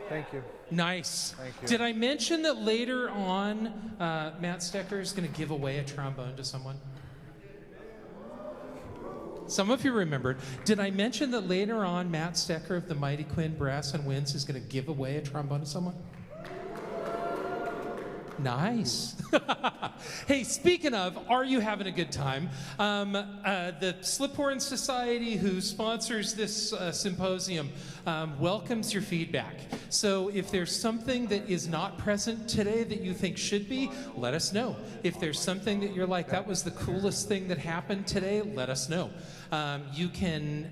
Thank you. Nice. Thank you. Did I mention that later on, Matt Stecker is going to give away a trombone to someone? Some of you remembered. Did I mention that later on, Matt Stecker of the Mighty Quinn Brass and Winds is going to give away a trombone to someone? Nice. Hey, speaking of, are you having a good time? The Sliphorn Society, who sponsors this symposium, welcomes your feedback. So if there's something that is not present today that you think should be, let us know. If there's something that you're like, that was the coolest thing that happened today, let us know. You can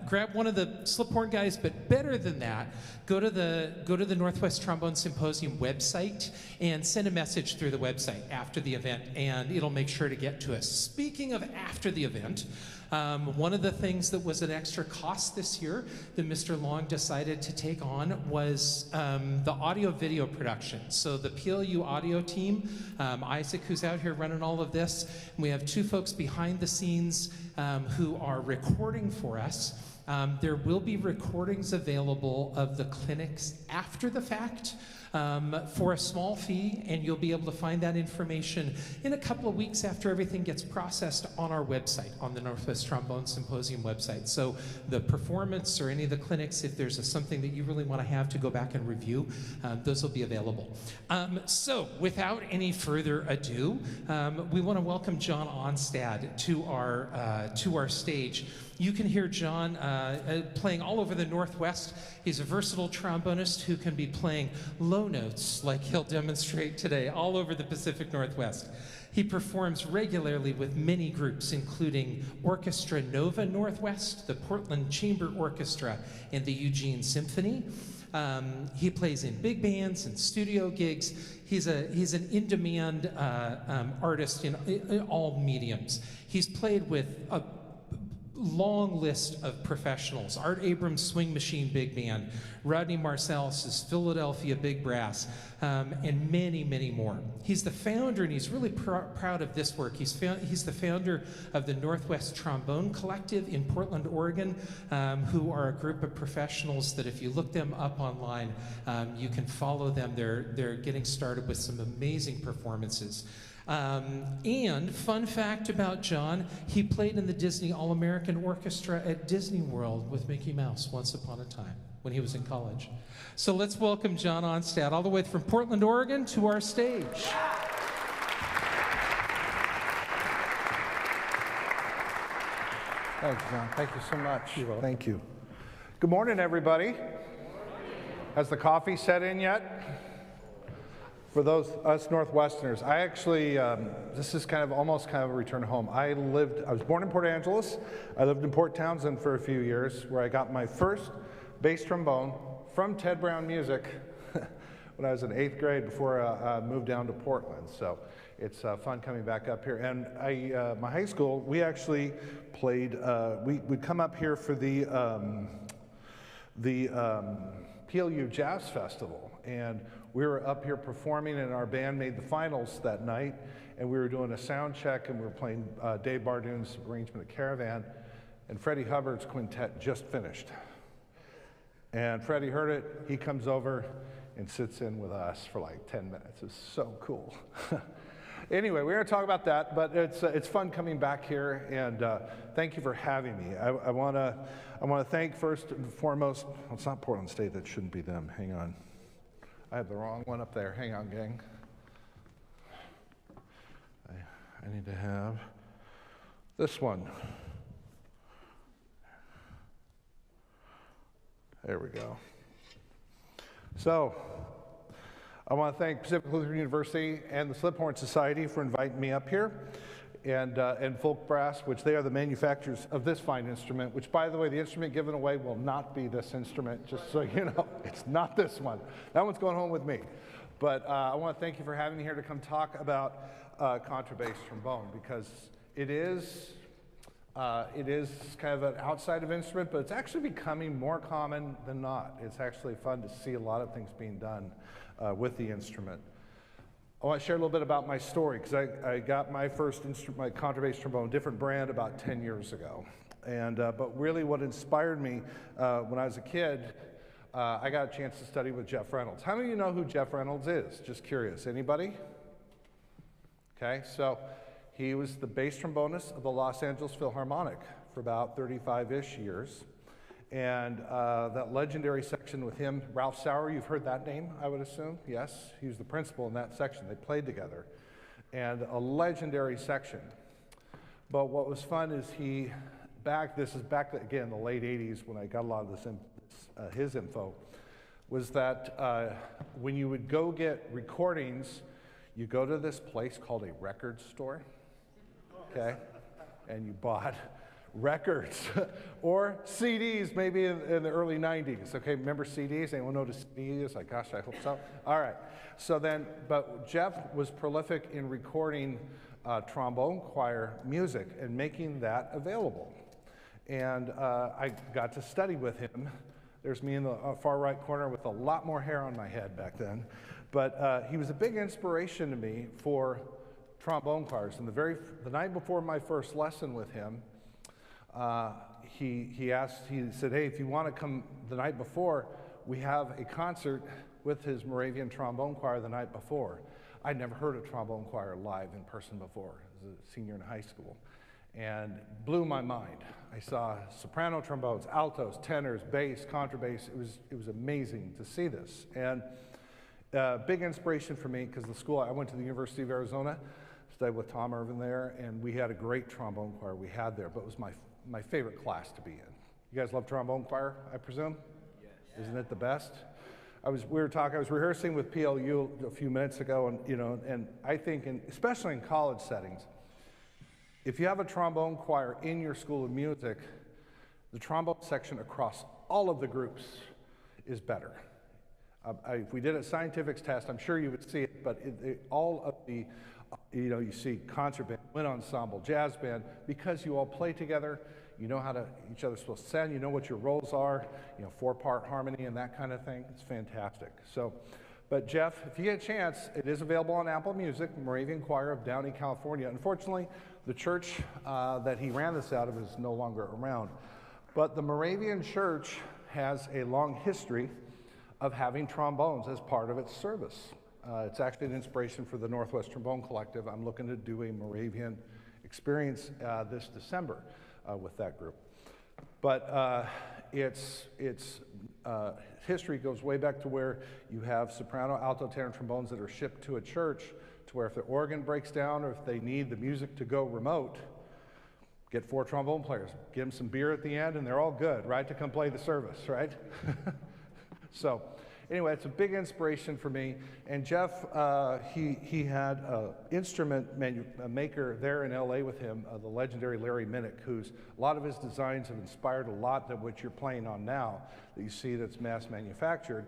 grab one of the Sliphorn guys, but better than that, go to the Northwest Trombone Symposium website and send a message through the website after the event, and it'll make sure to get to us. Speaking of after the event, one of the things that was an extra cost this year that Mr. Long decided to take on was the audio-video production. So the PLU audio team, Isaac, who's out here running all of this, and we have two folks behind the scenes who are recording for us. There will be recordings available of the clinics after the fact for a small fee, and you'll be able to find that information in a couple of weeks after everything gets processed on our website, on the Northwest Trombone Symposium website. So the performance or any of the clinics, if there's something that you really want to have to go back and review, those will be available. So without any further ado, we want to welcome John Ohnstad to our stage. You can hear John playing all over the Northwest. He's a versatile trombonist who can be playing low notes, like he'll demonstrate today, all over the Pacific Northwest. He performs regularly with many groups, including Orchestra Nova Northwest, the Portland Chamber Orchestra, and the Eugene Symphony. He plays in big bands and studio gigs. He's an in-demand artist in all mediums. He's played with a long list of professionals: Art Abrams' Swing Machine Big Band, Rodney Marsalis' Philadelphia Big Brass, and many, many more. He's the founder, and he's really proud of this work. He's the founder of the Northwest Trombone Collective in Portland, Oregon, who are a group of professionals that if you look them up online, you can follow them. They're getting started with some amazing performances. And fun fact about John, he played in the Disney All-American Orchestra at Disney World with Mickey Mouse once upon a time when he was in college. So let's welcome John Ohnstad all the way from Portland, Oregon to our stage. Thanks, John. Thank you so much. Thank you. Good morning, everybody. Has the coffee set in yet? For us Northwesterners, I actually, this is almost a return home. I was born in Port Angeles. I lived in Port Townsend for a few years, where I got my first bass trombone from Ted Brown Music when I was in 8th grade before I moved down to Portland. So it's fun coming back up here. And my high school, we actually played, we'd come up here for the PLU Jazz Festival. And we were up here performing, and our band made the finals that night, and we were doing a sound check, and we were playing Dave Bardoon's arrangement of Caravan, and Freddie Hubbard's quintet just finished. And Freddie heard it. He comes over and sits in with us for like 10 minutes. It's so cool. Anyway, we're going to talk about that, but it's fun coming back here, and thank you for having me. I want to thank first and foremost, well, it's not Portland State, that shouldn't be them. Hang on. I have the wrong one up there. Hang on, gang. I need to have this one. There we go. So, I want to thank Pacific Lutheran University and the Sliphorn Society for inviting me up here, and Folk Brass, which they are the manufacturers of this fine instrument, which, by the way, the instrument given away will not be this instrument, just so you know. It's not this one. That one's going home with me. But I want to thank you for having me here to come talk about contrabass trombone, because it is kind of an outside of instrument, but it's actually becoming more common than not. It's actually fun to see a lot of things being done with the instrument. I want to share a little bit about my story, because I got my first my contrabass trombone, different brand, about 10 years ago. And but really what inspired me when I was a kid, I got a chance to study with Jeff Reynolds. How many of you know who Jeff Reynolds is? Just curious. Anybody? Okay, so he was the bass trombonist of the Los Angeles Philharmonic for about 35-ish years. And that legendary section with him, Ralph Sauer, you've heard that name, I would assume? Yes, he was the principal in that section. They played together. And a legendary section. But what was fun is this is back again in the late 80s when I got a lot of his info, was that when you would go get recordings, you go to this place called a record store, okay? And you bought records or CDs, maybe in the early 90s. Okay, remember CDs? Anyone know what a CD is? Like, gosh, I hope so. All right. So then, but Jeff was prolific in recording trombone choir music and making that available. And I got to study with him. There's me in the far right corner with a lot more hair on my head back then. But he was a big inspiration to me for trombone choirs. And the night before my first lesson with him, he said, hey, if you want to come the night before, we have a concert with his Moravian trombone choir the night before. I'd never heard a trombone choir live in person before as a senior in high school, and blew my mind. I saw soprano trombones, altos, tenors, bass, contrabass. It was amazing to see this. And big inspiration for me, because the school, I went to the University of Arizona, studied with Tom Irvin there, and we had a great trombone choir we had there, but it was my favorite class to be in. You guys love trombone choir, I presume? Yes. Isn't it the best? I was rehearsing with PLU a few minutes ago, and I think, especially in college settings, if you have a trombone choir in your school of music, the trombone section across all of the groups is better. If we did a scientific test, I'm sure you would see it, but all of the, you see concert band, wind ensemble, jazz band, because you all play together, you know how each other's supposed to sound, you know what your roles are, 4-part harmony and that kind of thing. It's fantastic. So, but Jeff, if you get a chance, it is available on Apple Music, Moravian Choir of Downey, California. Unfortunately, the church that he ran this out of is no longer around. But the Moravian Church has a long history of having trombones as part of its service. It's actually an inspiration for the Northwest Trombone Collective. I'm looking to do a Moravian experience this December with that group. But its history goes way back to where you have soprano, alto, tenor trombones that are shipped to a church, to where if the organ breaks down or if they need the music to go remote, get 4 trombone players, give them some beer at the end, and they're all good, right, to come play the service, right? So anyway, it's a big inspiration for me. And Jeff, he had an instrument maker there in LA with him, the legendary Larry Minnick, who's a lot of his designs have inspired a lot of what you're playing on now that you see that's mass manufactured.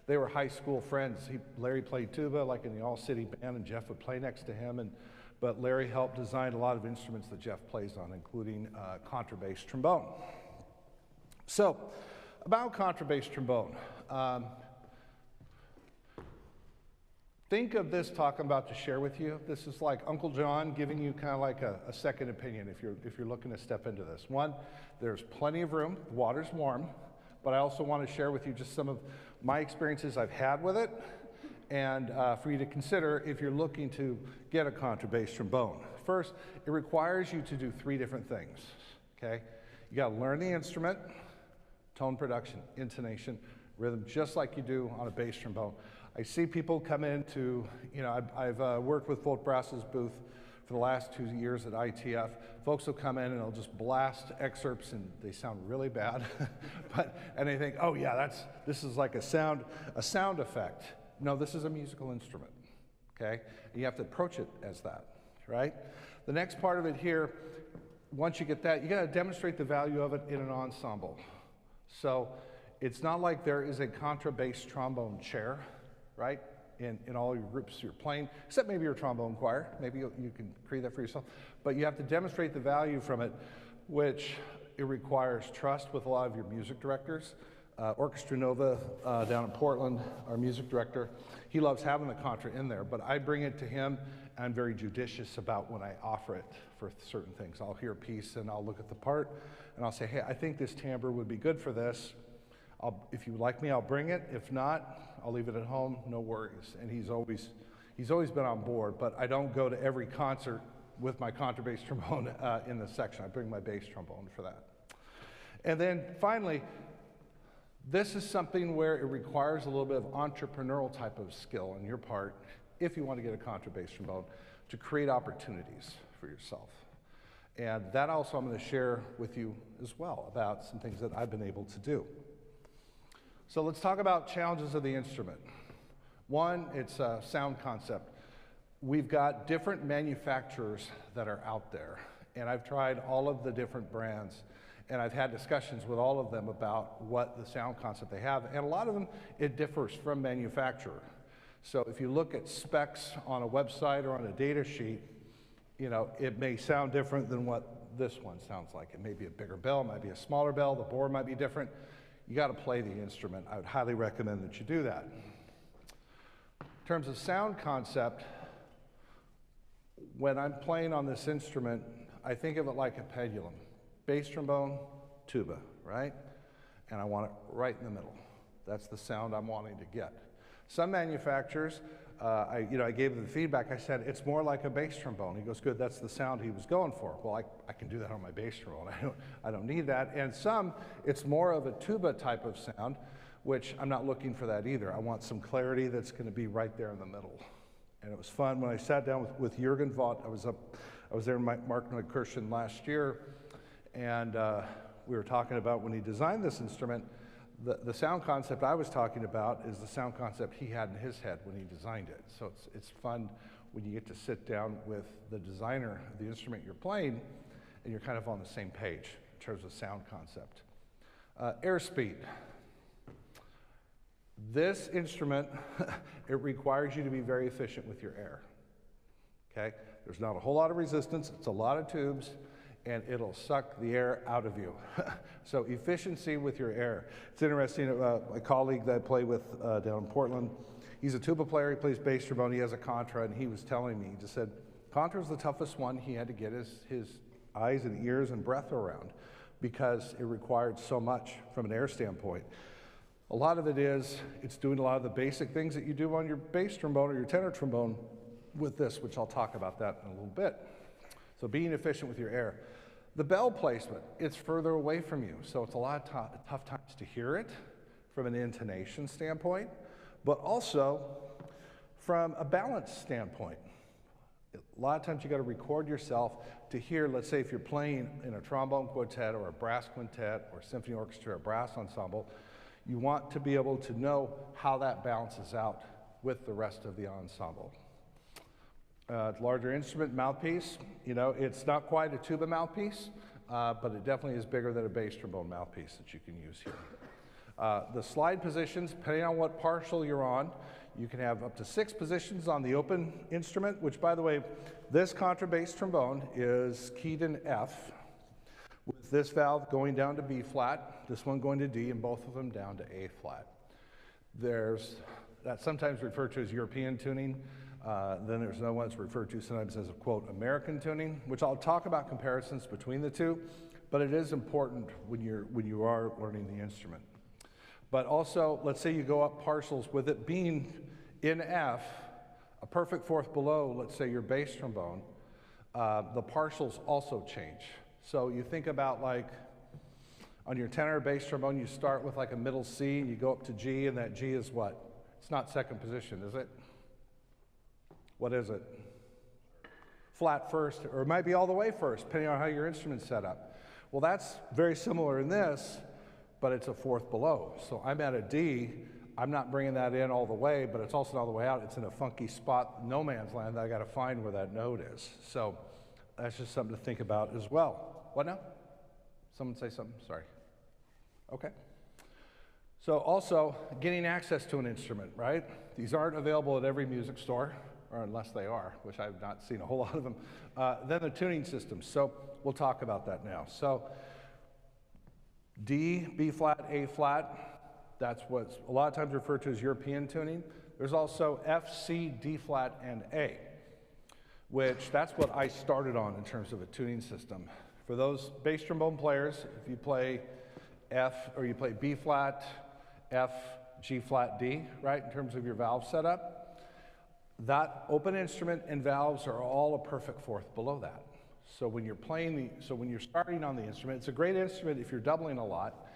They were high school friends. Larry played tuba like in the all-city band, and Jeff would play next to him. But Larry helped design a lot of instruments that Jeff plays on, including contrabass trombone. So, about contrabass trombone. Think of this talk I'm about to share with you. This is like Uncle John giving you kind of like a second opinion if you're looking to step into this. One, there's plenty of room, the water's warm, but I also want to share with you just some of my experiences I've had with it, and for you to consider if you're looking to get a contrabass trombone. First, it requires you to do 3 different things, okay? You gotta learn the instrument, tone production, intonation, rhythm, just like you do on a bass trombone. I see people come into, I've worked with Folk Brass's booth for the last 2 years at ITF. Folks will come in and they'll just blast excerpts and they sound really bad. And they think, oh yeah, this is like a sound effect. No, this is a musical instrument, okay? And you have to approach it as that, right? The next part of it here, once you get that, you gotta demonstrate the value of it in an ensemble. So it's not like there is a contrabass trombone chair, right? In all your groups you're playing, except maybe your trombone choir. Maybe you can create that for yourself. But you have to demonstrate the value from it, which it requires trust with a lot of your music directors. Orchestra Nova down in Portland, our music director, he loves having the contra in there, but I bring it to him. I'm very judicious about when I offer it for certain things. I'll hear a piece and I'll look at the part and I'll say, hey, I think this timbre would be good for this. If you would like me, I'll bring it. If not, I'll leave it at home, no worries. And he's always been on board, but I don't go to every concert with my contrabass trombone in the section. I bring my bass trombone for that. And then finally, this is something where it requires a little bit of entrepreneurial type of skill on your part, if you want to get a contrabass trombone, to create opportunities for yourself. And that also I'm going to share with you as well about some things that I've been able to do. So let's talk about challenges of the instrument. One, it's a sound concept. We've got different manufacturers that are out there, and I've tried all of the different brands, and I've had discussions with all of them about what the sound concept they have, and a lot of them, it differs from manufacturer. So if you look at specs on a website or on a data sheet, you know, it may sound different than what this one sounds like. It may be a bigger bell, it might be a smaller bell, the bore might be different. You got to play the instrument. I would highly recommend that you do that. In terms of sound concept, when I'm playing on this instrument, I think of it like a pendulum. Bass trombone, tuba, right? And I want it right in the middle. That's the sound I'm wanting to get. Some manufacturers, I gave them the feedback. I said, it's more like a bass trombone. He goes, good, that's the sound he was going for. Well, I can do that on my bass trombone. I don't need that. And some, it's more of a tuba type of sound, which I'm not looking for that either. I want some clarity that's going to be right there in the middle. And it was fun when I sat down with Jürgen Vaught. I was there in Mark Neukirchen last year, and we were talking about when he designed this instrument. The sound concept I was talking about is the sound concept he had in his head when he designed it. So it's fun when you get to sit down with the designer of the instrument you're playing, and you're kind of on the same page in terms of sound concept. Airspeed. This instrument, it requires you to be very efficient with your air, okay? There's not a whole lot of resistance, it's a lot of tubes, and it'll suck the air out of you. So efficiency with your air. It's interesting, a colleague that I play with down in Portland, he's a tuba player, he plays bass trombone, he has a contra, and he was telling me, he just said, contra's the toughest one. He had to get his eyes and ears and breath around because it required so much from an air standpoint. A lot of it is, it's doing a lot of the basic things that you do on your bass trombone or your tenor trombone with this, which I'll talk about that in a little bit. So being efficient with your air. The bell placement, it's further away from you, so it's a lot of tough times to hear it from an intonation standpoint, but also from a balance standpoint. A lot of times you got to record yourself to hear, let's say if you're playing in a trombone quartet or a brass quintet or symphony orchestra or brass ensemble, you want to be able to know how that balances out with the rest of the ensemble. Larger instrument mouthpiece, you know, it's not quite a tuba mouthpiece, but it definitely is bigger than a bass trombone mouthpiece that you can use here. The slide positions, depending on what partial you're on, you can have up to 6 positions on the open instrument, which, by the way, this contrabass trombone is keyed in F, with this valve going down to B flat, this one going to D, and both of them down to A flat. That's sometimes referred to as European tuning. Then there's another one that's referred to sometimes as a, quote, American tuning, which I'll talk about comparisons between the two, but it is important when you are learning the instrument. But also, let's say you go up partials with it being in F, a perfect fourth below, let's say your bass trombone, the partials also change. So you think about, like, on your tenor bass trombone, you start with like a middle C, and you go up to G, and that G is what? It's not second position, is it? What is it? Flat first, or it might be all the way first, depending on how your instrument's set up. Well, that's very similar in this, but it's a fourth below. So I'm at a D, I'm not bringing that in all the way, but it's also not all the way out. It's in a funky spot, no man's land, that I gotta find where that note is. So that's just something to think about as well. What now? Someone say something, sorry. Okay. So also, getting access to an instrument, right? These aren't available at every music store, or unless they are, which I've not seen a whole lot of them. Then the tuning systems, so we'll talk about that now. So D, B flat, A flat, that's what's a lot of times referred to as European tuning. There's also F, C, D flat, and A, which that's what I started on in terms of a tuning system. For those bass trombone players, if you play F or you play B flat, F, G flat, D, right, in terms of your valve setup. That open instrument and valves are all a perfect fourth below that. So when you're when you're starting on the instrument, it's a great instrument if you're doubling a lot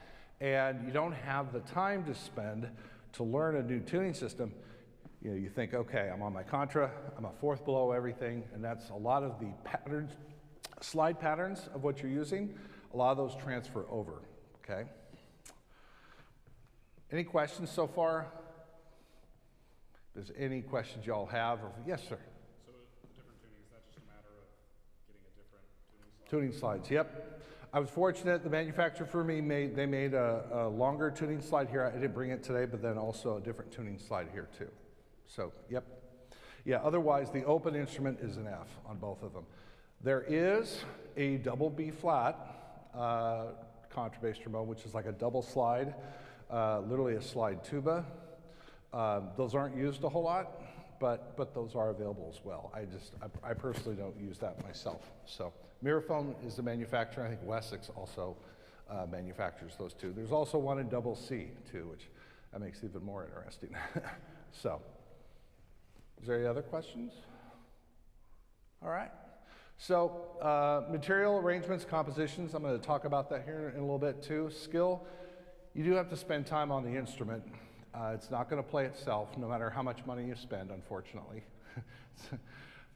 and you don't have the time to spend to learn a new tuning system. You know, you think, okay, I'm on my contra, I'm a fourth below everything, and that's a lot of the patterns, slide patterns of what you're using, a lot of those transfer over, okay? Any questions so far? If there's any questions y'all have, or, yes, sir? So the different tuning, is that just a matter of getting a different tuning slide? Tuning slides, yep. I was fortunate, the manufacturer for me made a longer tuning slide here. I didn't bring it today, but then also a different tuning slide here too. So, yep. Yeah, otherwise the open instrument is an F on both of them. There is a double B flat contrabass trombone, which is like a double slide, literally a slide tuba. Those aren't used a whole lot, but those are available as well. I personally don't use that myself. So Miraphone is the manufacturer. I think Wessex also manufactures those two. There's also one in double C too, which that makes it even more interesting. So, is there any other questions? All right. So material arrangements, compositions, I'm going to talk about that here in a little bit too. Skill, you do have to spend time on the instrument. It's not going to play itself, no matter how much money you spend, unfortunately. So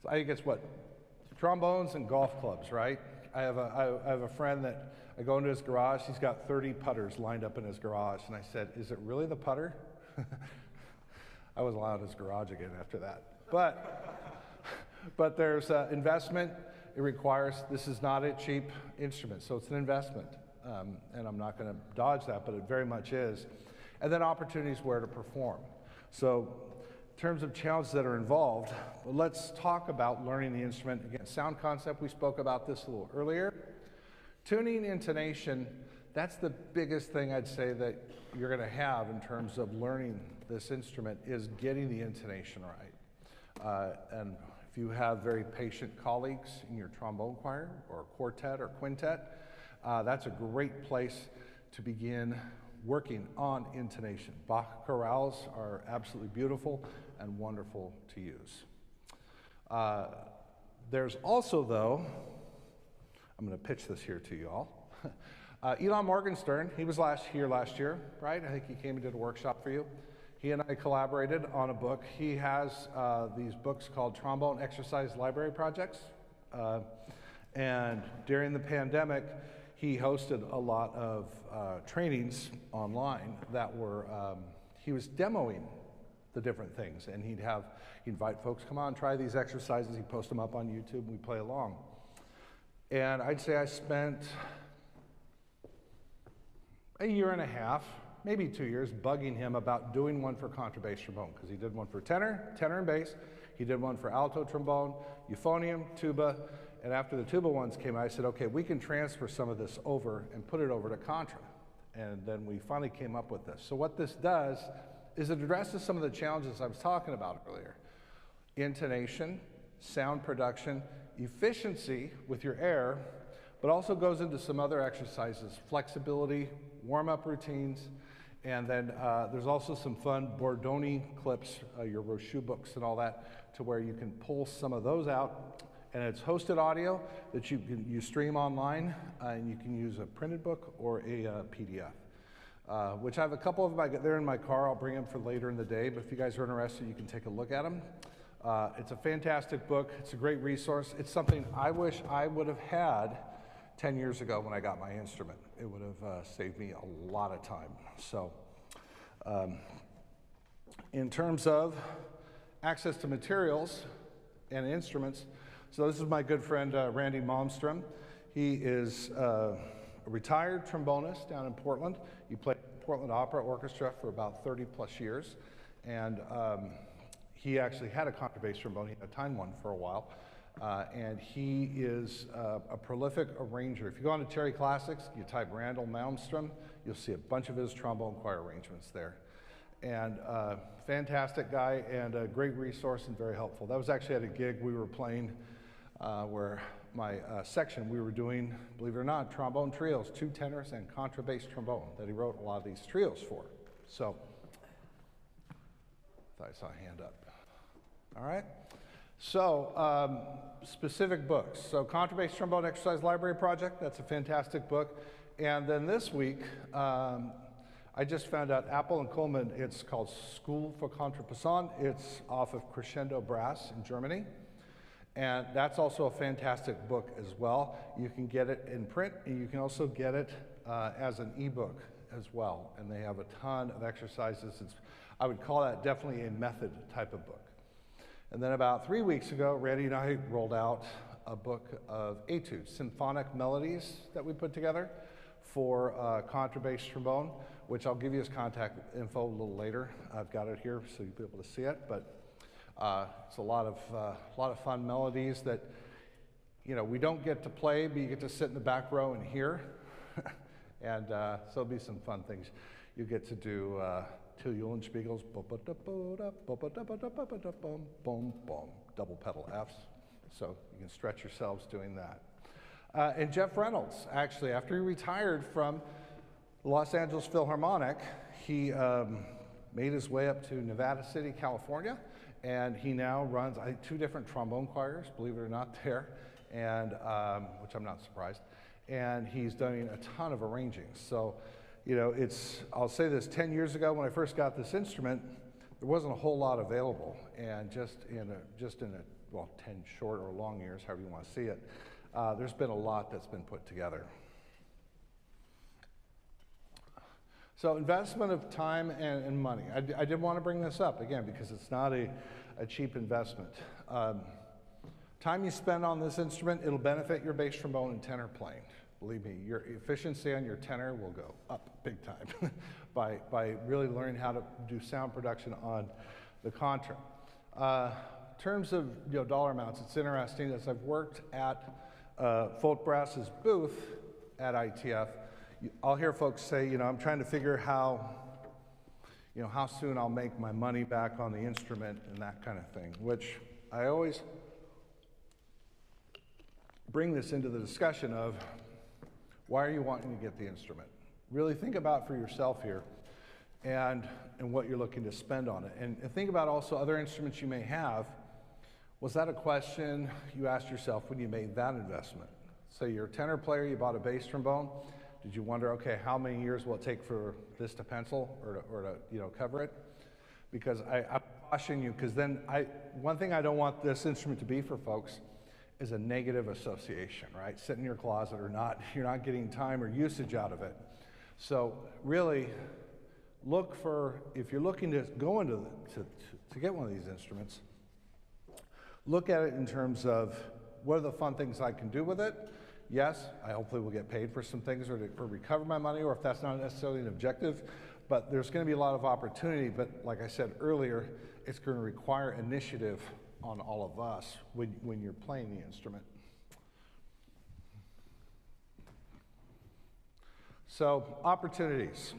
I think it's what? Trombones and golf clubs, right? I have a friend that I go into his garage, he's got 30 putters lined up in his garage, and I said, is it really the putter? I wasn't allowed in his garage again after that. But there's investment. It requires, this is not a cheap instrument, so it's an investment. And I'm not going to dodge that, but it very much is. And then opportunities where to perform. So in terms of challenges that are involved, let's talk about learning the instrument. Again, sound concept, we spoke about this a little earlier. Tuning, intonation, that's the biggest thing I'd say that you're going to have in terms of learning this instrument is getting the intonation right. And if you have very patient colleagues in your trombone choir or quartet or quintet, that's a great place to begin working on intonation. Bach chorales are absolutely beautiful and wonderful to use. There's also, though, I'm going to pitch this here to you all. Elon Morgenstern, he was here last year, right? I think he came and did a workshop for you. He and I collaborated on a book. He has these books called Trombone Exercise Library Projects. And during the pandemic, he hosted a lot of trainings online that were, he was demoing the different things. And he'd invite folks, come on, try these exercises. He'd post them up on YouTube and we play along. And I'd say I spent a year and a half, maybe 2 years, bugging him about doing one for contrabass trombone, because he did one for tenor and bass. He did one for alto trombone, euphonium, tuba, and after the tuba ones came out, I said, okay, we can transfer some of this over and put it over to contra. And then we finally came up with this. So what this does is it addresses some of the challenges I was talking about earlier. Intonation, sound production, efficiency with your air, but also goes into some other exercises, flexibility, warm-up routines, and then there's also some fun Bordoni clips, your Rochu books and all that, to where you can pull some of those out. And it's hosted audio that you stream online, and you can use a printed book or a PDF, which I have a couple of them. They're in my car. I'll bring them for later in the day, but if you guys are interested, you can take a look at them. It's a fantastic book. It's a great resource. It's something I wish I would have had 10 years ago when I got my instrument. It would have saved me a lot of time. So in terms of access to materials and instruments, so this is my good friend Randy Malmstrom. He is a retired trombonist down in Portland. He played Portland Opera Orchestra for about 30 plus years. And he actually had a contrabass trombone. He had a tine one for a while. And he is a prolific arranger. If you go on to Terry Classics, you type Randall Malmstrom, you'll see a bunch of his trombone choir arrangements there. And fantastic guy and a great resource and very helpful. That was actually at a gig we were playing where my section, we were doing, believe it or not, trombone trios, 2 tenors and contrabass trombone that he wrote a lot of these trios for. So, thought I saw a hand up. All right. So, specific books. So, Contrabass Trombone Exercise Library Project, that's a fantastic book. And then this week, I just found out Apple and Coleman, it's called School for Contrabasson. It's off of Crescendo Brass in Germany. And that's also a fantastic book as well. You can get it in print, and you can also get it as an ebook as well. And they have a ton of exercises. I would call that definitely a method type of book. And then about 3 weeks ago, Randy and I rolled out a book of etudes, symphonic melodies that we put together for contrabass trombone, which I'll give you his contact info a little later. I've got it here so you'll be able to see it. But it's a lot of fun melodies that, you know, we don't get to play, but you get to sit in the back row and hear. And so there'll be some fun things. You get to do Till Eulenspiegel's double pedal Fs. So you can stretch yourselves doing that. And Jeff Reynolds, actually, after he retired from the Los Angeles Philharmonic, he made his way up to Nevada City, California, and he now runs, I think, 2 different trombone choirs, believe it or not, there, and which I'm not surprised. And he's doing a ton of arranging. So, you know, I'll say this, 10 years ago when I first got this instrument, there wasn't a whole lot available. And just in well, 10 short or long years, however you want to see it, there's been a lot that's been put together. So investment of time and money. I did want to bring this up, again, because it's not a cheap investment. Time you spend on this instrument, it'll benefit your bass trombone and tenor playing. Believe me, your efficiency on your tenor will go up big time by really learning how to do sound production on the contra. In terms of dollar amounts, it's interesting. As I've worked at Folk Brass's booth at ITF, I'll hear folks say, I'm trying to figure how soon I'll make my money back on the instrument and that kind of thing, which I always bring this into the discussion of why are you wanting to get the instrument? Really think about for yourself here and what you're looking to spend on it. And think about also other instruments you may have. Was that a question you asked yourself when you made that investment? Say you're a tenor player, you bought a bass trombone. Did you wonder, okay, how many years will it take for this to pencil or to cover it? Because I caution you, because then one thing I don't want this instrument to be for folks is a negative association, right? Sit in your closet or not, you're not getting time or usage out of it. So really look for, if you're looking to go into to get one of these instruments, look at it in terms of what are the fun things I can do with it. Yes, I hopefully will get paid for some things or recover my money, or if that's not necessarily an objective, but there's going to be a lot of opportunity. But like I said earlier, it's going to require initiative on all of us when you're playing the instrument. So, opportunities.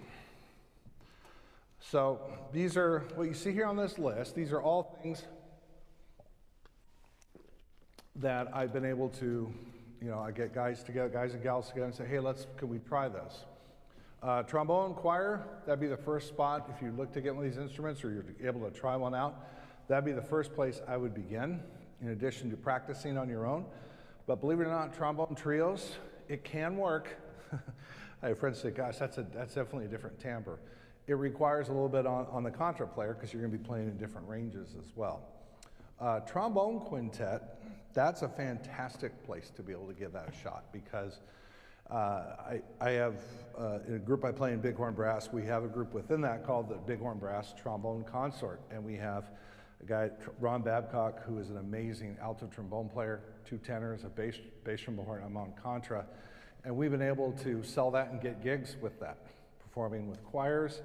So, these are what you see here on this list. These are all things that I've been able to, I get guys and gals together and say, hey, can we try this? Trombone choir, that'd be the first spot if you look to get one of these instruments or you're able to try one out. That'd be the first place I would begin, in addition to practicing on your own. But believe it or not, trombone trios, it can work. I have friends say, gosh, that's definitely a different timbre. It requires a little bit on the contra player because you're going to be playing in different ranges as well. Trombone quintet, that's a fantastic place to be able to give that a shot because I have, in a group I play in Bighorn Brass, we have a group within that called the Bighorn Brass Trombone Consort, and we have a guy, Ron Babcock, who is an amazing alto trombone player, 2 tenors, a bass trombone, I'm on contra, and we've been able to sell that and get gigs with that, performing with choirs,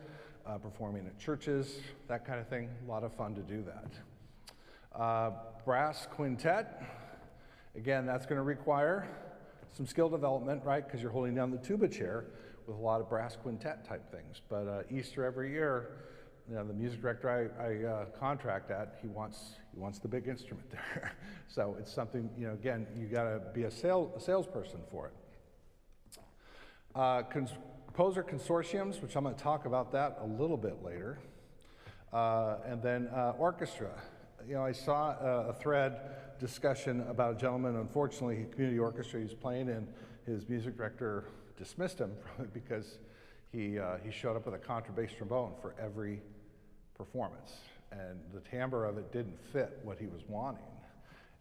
performing at churches, that kind of thing. A lot of fun to do that. Brass quintet, again, that's going to require some skill development, right, because you're holding down the tuba chair with a lot of brass quintet type things. But Easter every year, the music director I contract at, he wants the big instrument there. So it's something, again, you got to be a salesperson for it. composer consortiums, which I'm going to talk about that a little bit later, and then orchestra. You know, I saw a thread discussion about a gentleman, unfortunately, community orchestra he was playing in, his music director dismissed him from it because he showed up with a contrabass trombone for every performance, and the timbre of it didn't fit what he was wanting.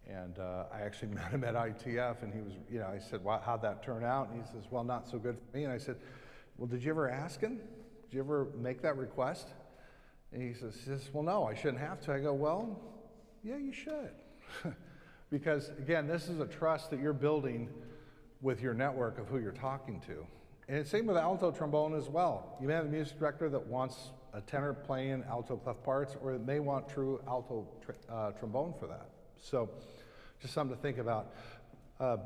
And I actually met him at ITF, and he was, you know, I said, well, how'd that turn out? And he says, well, not so good for me. And I said, well, did you ever ask him? Did you ever make that request? And he says, well, no, I shouldn't have to. I go, well, yeah, you should. Because, again, this is a trust that you're building with your network of who you're talking to. And it's same with alto trombone as well. You may have a music director that wants a tenor playing alto clef parts, or it may want true alto trombone for that. So just something to think about.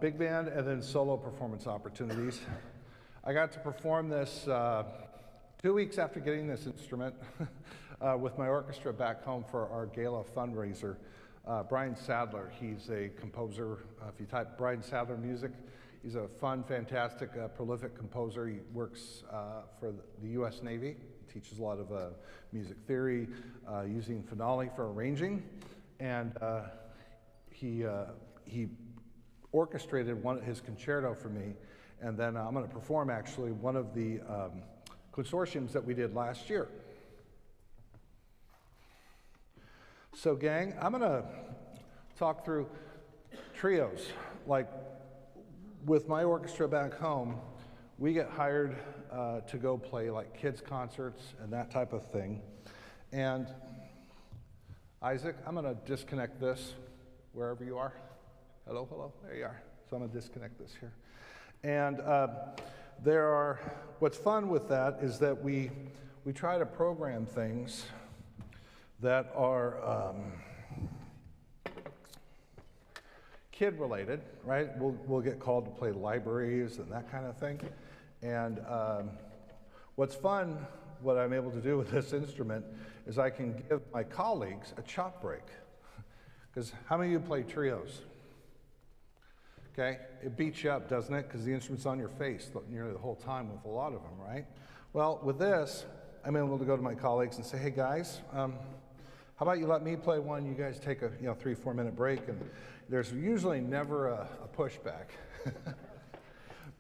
Big band and then solo performance opportunities. I got to perform this 2 weeks after getting this instrument with my orchestra back home for our gala fundraiser. Brian Sadler, he's a composer. If you type Brian Sadler music, he's a fun, fantastic, prolific composer. He works for the U.S. Navy. He teaches a lot of music theory, using phenolic for arranging. And he orchestrated his concerto for me, and then I'm going to perform actually one of the consortiums that we did last year. So gang, I'm going to talk through trios. Like with my orchestra back home, we get hired to go play like kids concerts and that type of thing. And Isaac, I'm going to disconnect this wherever you are. Hello, hello, there you are. So I'm going to disconnect this here. And what's fun with that is that we try to program things that are kid related, right? We'll get called to play libraries and that kind of thing. And what's fun, what I'm able to do with this instrument is I can give my colleagues a chop break. Because how many of you play trios? Okay, it beats you up, doesn't it? Because the instrument's on your face nearly the whole time with a lot of them, right? Well, with this, I'm able to go to my colleagues and say, hey guys, how about you let me play one, you guys take a 3-4 minute break, and there's usually never a pushback.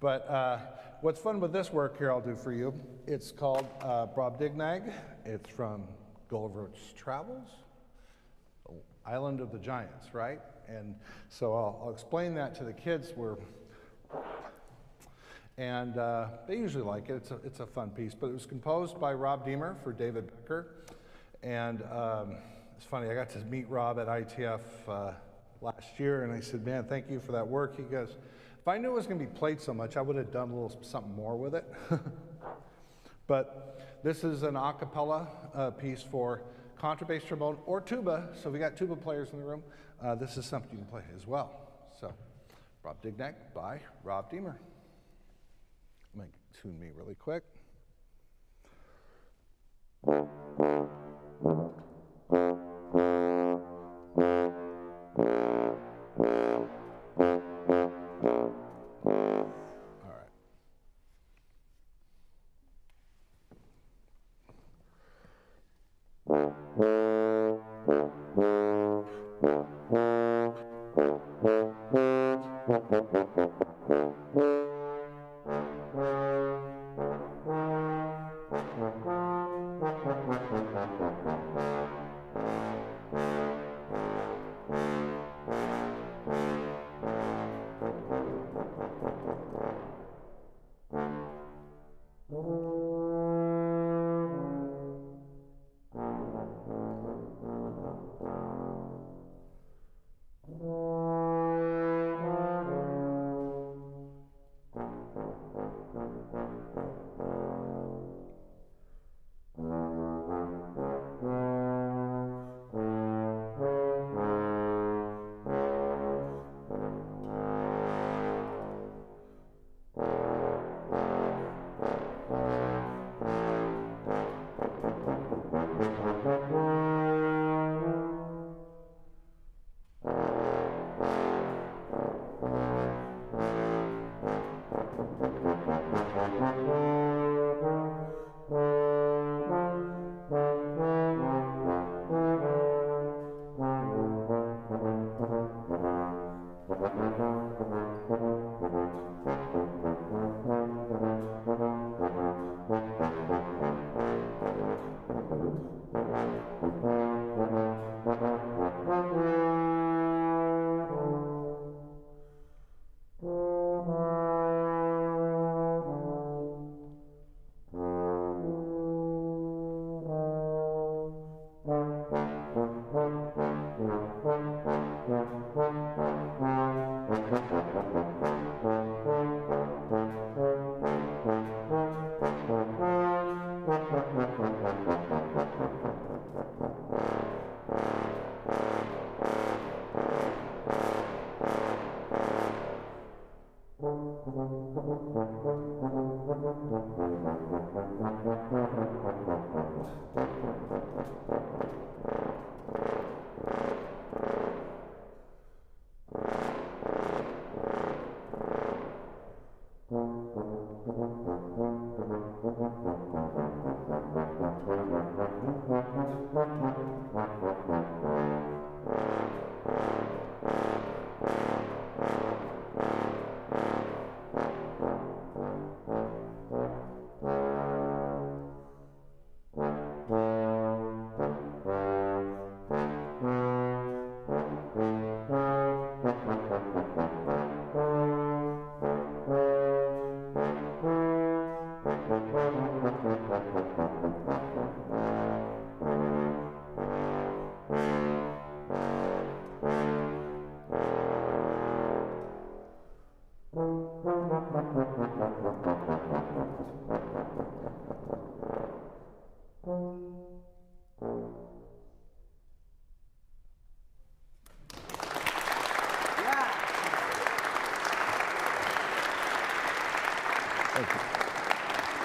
But what's fun with this work here I'll do for you, it's called Brobdingnag. It's from Gulliver's Travels, Island of the Giants, right? And so I'll explain that to the kids. And they usually like it. It's a fun piece. But it was composed by Rob Deemer for David Becker. And it's funny, I got to meet Rob at ITF last year, and I said, man, thank you for that work. He goes, if I knew it was going to be played so much, I would have done a little something more with it. But this is an a cappella piece for contrabass trombone or tuba. So we got tuba players in the room. This is something you can play as well. So, Brobdingnag by Rob Deemer. I'm going to tune me really quick. All right.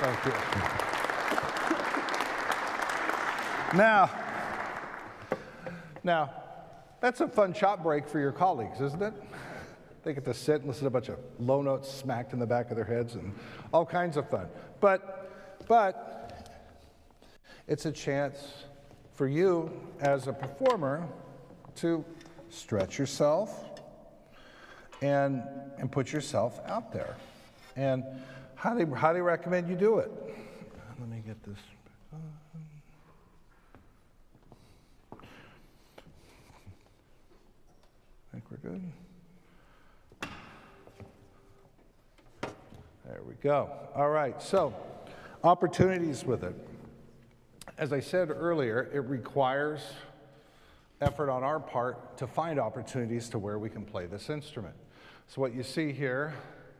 Thank you. Now, that's a fun shop break for your colleagues, isn't it? They get to sit and listen to a bunch of low notes smacked in the back of their heads and all kinds of fun. But it's a chance for you as a performer to stretch yourself and put yourself out there. And highly recommend you do it. Let me get this. I think we're good. There we go. All right, so opportunities with it. As I said earlier, it requires effort on our part to find opportunities to where we can play this instrument. So what you see here,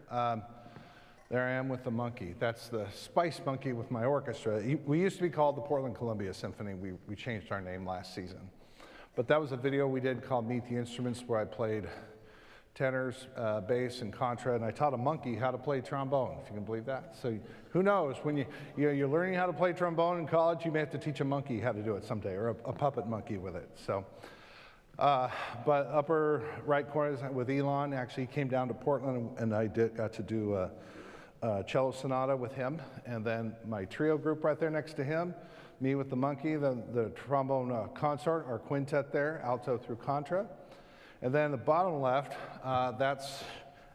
there I am with the monkey. That's the Spice Monkey with my orchestra. We used to be called the Portland Columbia Symphony. We changed our name last season. But that was a video we did called Meet the Instruments, where I played tenors, bass, and contra, and I taught a monkey how to play trombone, if you can believe that. So who knows, when you're learning how to play trombone in college, you may have to teach a monkey how to do it someday, or a puppet monkey with it. So, but upper right corner is with Elon. Actually, he came down to Portland, and I got to do a cello sonata with him, and then my trio group right there next to him, me with the monkey, the trombone consort, our quintet there, alto through contra. And then the bottom left, that's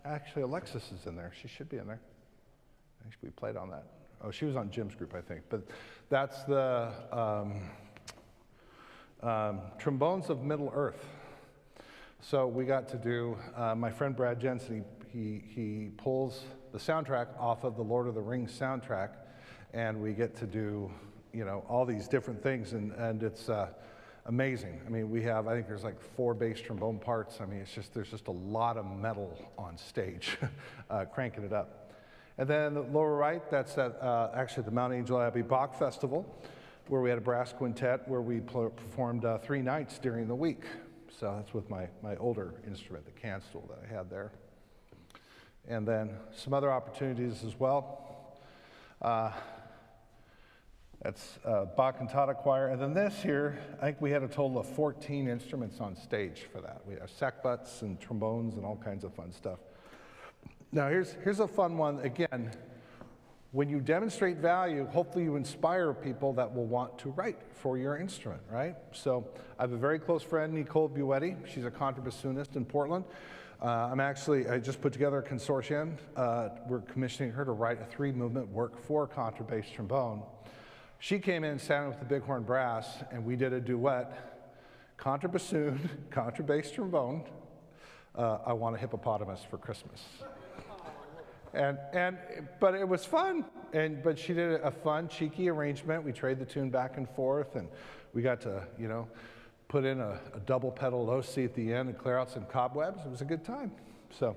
actually Alexis is in there. She should be in there. Actually, we played on that. Oh, she was on Jim's group, I think. But that's the Trombones of Middle Earth. So we got to do, my friend Brad Jensen, he pulls the soundtrack off of the Lord of the Rings soundtrack, and we get to do, you know, all these different things, and it's amazing. I mean, I think there's like 4 bass trombone parts. I mean, there's just a lot of metal on stage, cranking it up. And then the lower right, that's actually the Mount Angel Abbey Bach Festival, where we had a brass quintet where we performed 3 nights during the week. So that's with my older instrument, the can stool that I had there. And then some other opportunities as well. That's Bach Cantata Choir. And then this here, I think we had a total of 14 instruments on stage for that. We have sackbuts and trombones and all kinds of fun stuff. Now here's a fun one. Again, when you demonstrate value, hopefully you inspire people that will want to write for your instrument, right? So I have a very close friend, Nicole Buetti. She's a contrabassoonist in Portland. I just put together a consortium. We're commissioning her to write a 3-movement work for contrabass trombone. She came in and sat in with the Bighorn Brass, and we did a duet, contrabassoon, contrabass trombone, I Want a Hippopotamus for Christmas. But it was fun, but she did a fun, cheeky arrangement. We traded the tune back and forth, and we got to, you know, put in a double pedal low C at the end and clear out some cobwebs. It was a good time. So,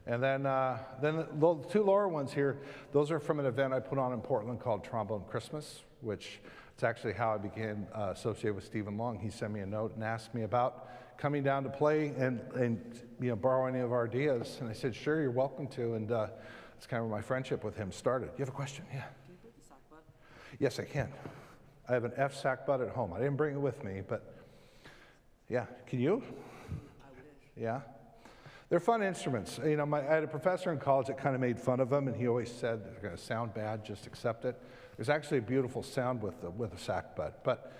and then the 2 lower ones here, those are from an event I put on in Portland called Trombone Christmas, which it's actually how I became associated with Stephen Long. He sent me a note and asked me about coming down to play and you know, borrow any of our ideas. And I said, sure, you're welcome to. And that's kind of where my friendship with him started. You have a question? Yeah. Can you play the sack butt? Yes, I can. I have an F sack butt at home. I didn't bring it with me, but yeah. Can you? I wish. Yeah. They're fun instruments. You know, I had a professor in college that kind of made fun of them, and he always said, they're going to sound bad, just accept it. There's actually a beautiful sound with a sack butt. But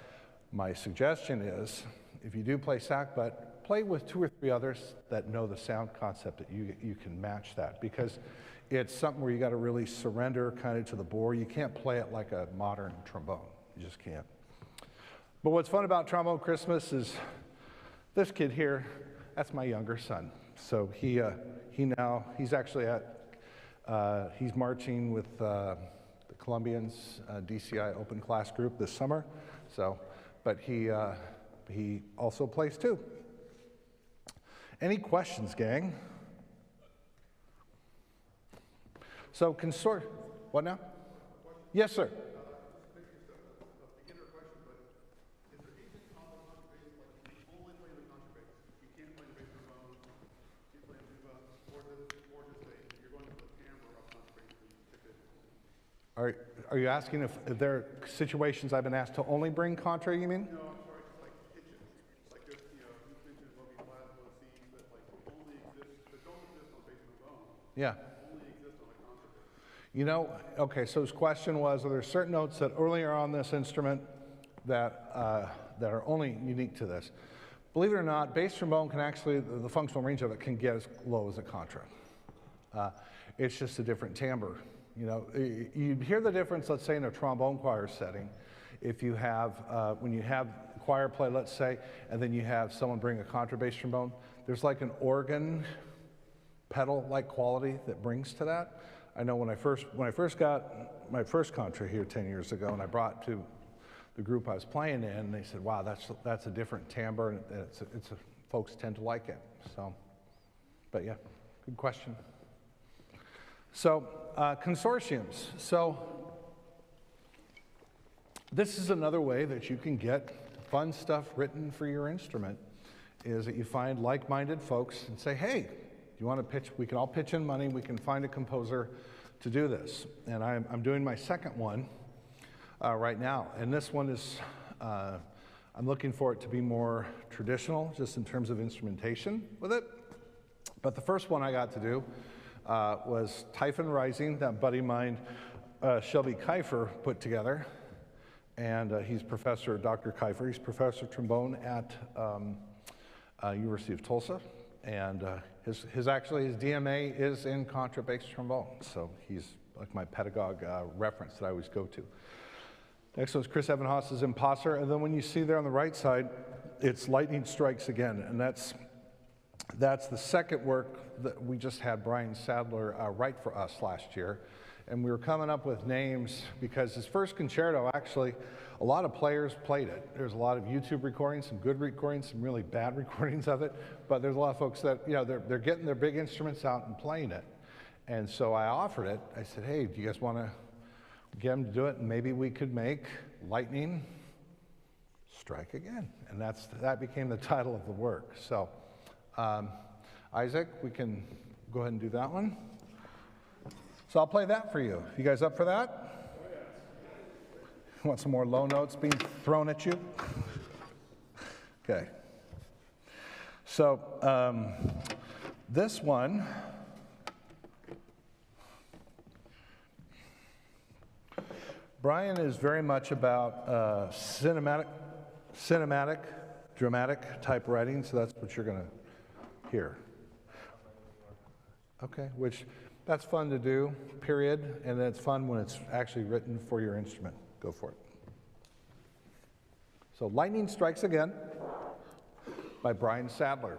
My suggestion is, if you do play sax, but play with 2 or 3 others that know the sound concept that you can match that, because it's something where you got to really surrender kind of to the bore. You can't play it like a modern trombone. You just can't. But what's fun about Trombone Christmas is this kid here, that's my younger son. So he's actually he's marching with the Columbians DCI open class group this summer. So, but he also plays too. Any questions, gang? So what now? Yes, sir. Are you asking if there are situations I've been asked to only bring contra, you mean? No, I'm sorry, just like pitches. Like if, you mentioned low B flat, low C, that like only exist, that don't exist on bass trombone. Yeah. Only exist on a contrabass. Okay, so his question was, are there certain notes that earlier on this instrument that are only unique to this? Believe it or not, bass trombone can actually, the functional range of it can get as low as a contra. It's just a different timbre. You'd hear the difference, let's say, in a trombone choir setting. If you have, when you have choir play, let's say, and then you have someone bring a contrabass trombone, there's like an organ pedal-like quality that brings to that. I know when I first got my first contra here 10 years ago, and I brought to the group I was playing in, and they said, "Wow, that's a different timbre, and folks tend to like it." So, but yeah, good question. So, consortiums. So, this is another way that you can get fun stuff written for your instrument, is that you find like-minded folks and say, hey, you want to pitch? We can all pitch in money. We can find a composer to do this. And I'm doing my second one right now. And this one is, I'm looking for it to be more traditional, just in terms of instrumentation with it. But the first one I got to do was Typhon Rising, that buddy of mine, Shelby Kiefer, put together. And he's Dr. Kiefer, he's professor of trombone at University of Tulsa. And his DMA is in contrabass trombone. So he's like my pedagogue reference that I always go to. Next one is Chris Evanhaus's Imposter. And then when you see there on the right side, it's Lightning Strikes Again. And that's the second work that we just had Brian Sadler write for us last year. And we were coming up with names because his first concerto, actually, a lot of players played it. There's a lot of YouTube recordings, some good recordings, some really bad recordings of it. But there's a lot of folks that, they're getting their big instruments out and playing it. And so I offered it. I said, hey, do you guys want to get them to do it? And maybe we could make Lightning Strike Again. And that became the title of the work. So, Isaac, we can go ahead and do that one. So I'll play that for you. You guys up for that? Want some more low notes being thrown at you? Okay. So this one, Brian is very much about cinematic, dramatic type writing, so that's what you're going to hear. Okay, that's fun to do, period, and it's fun when it's actually written for your instrument. Go for it. So Lightning Strikes Again by Brian Sadler.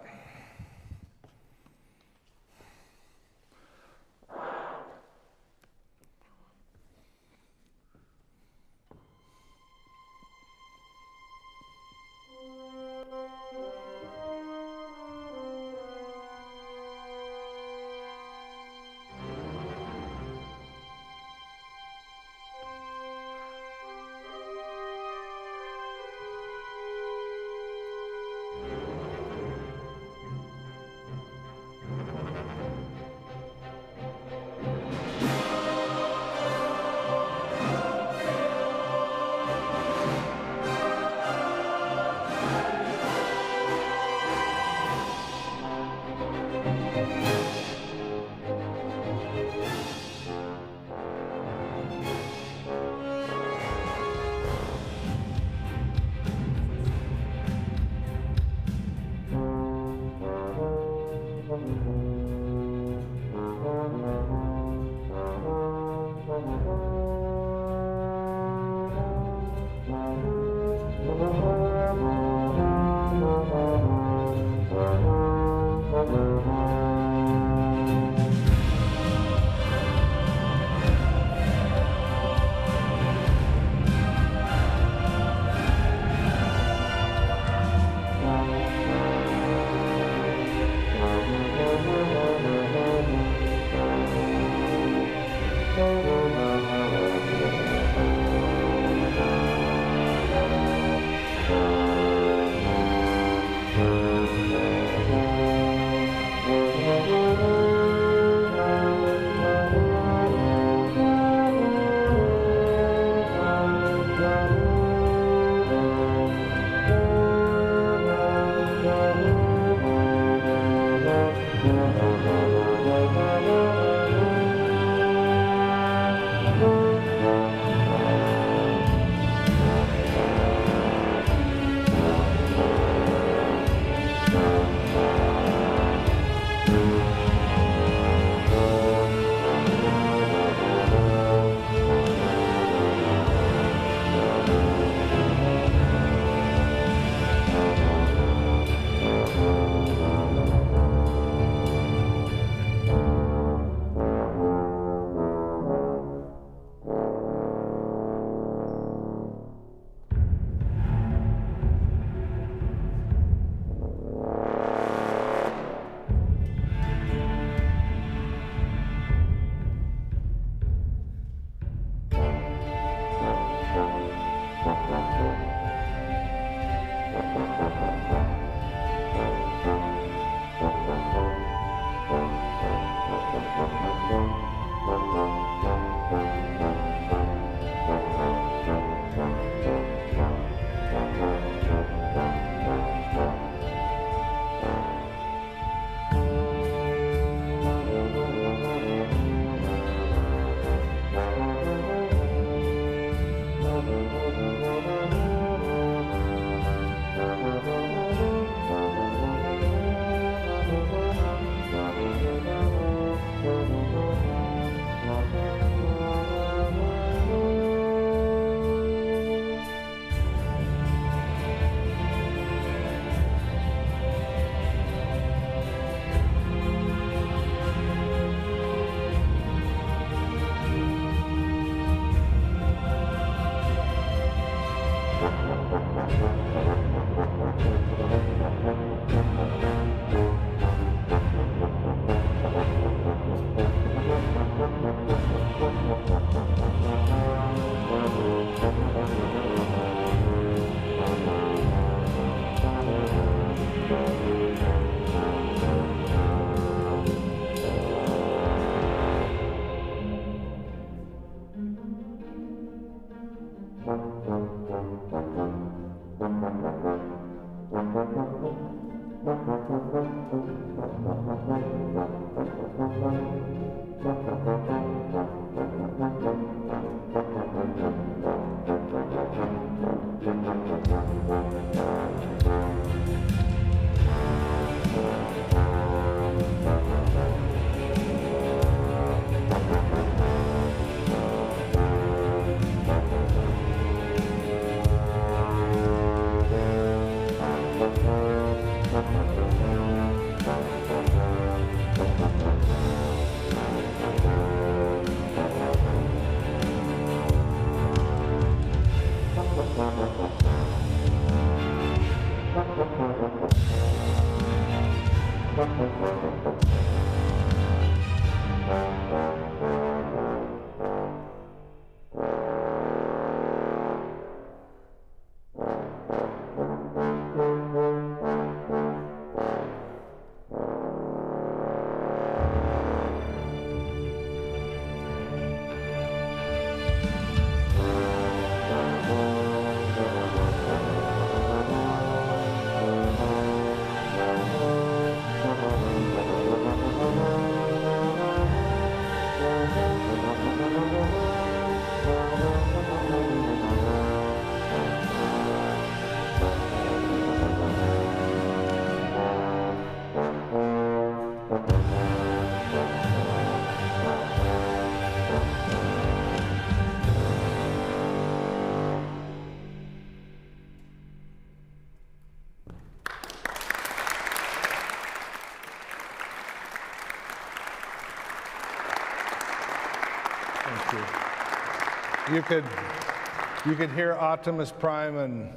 You could hear Optimus Prime and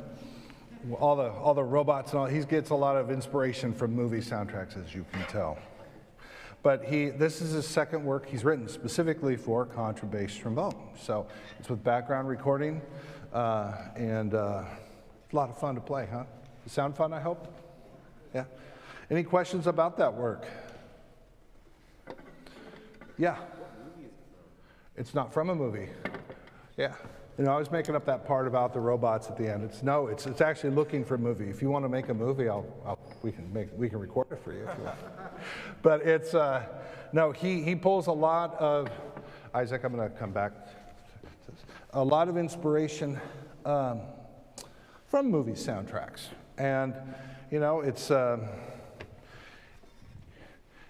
all the robots and all. He gets a lot of inspiration from movie soundtracks, as you can tell. But this is his second work he's written specifically for contrabass trombone. So it's with background recording, and a lot of fun to play, huh? It sound fun, I hope? Yeah. Any questions about that work? Yeah. It's not from a movie. Yeah. You know, I was making up that part about the robots at the end. It's actually looking for a movie. If you want to make a movie, we can record it for you if you want. But it's no, he pulls a lot of Isaac. I'm going to come back. A lot of inspiration from movie soundtracks, and you know, it's.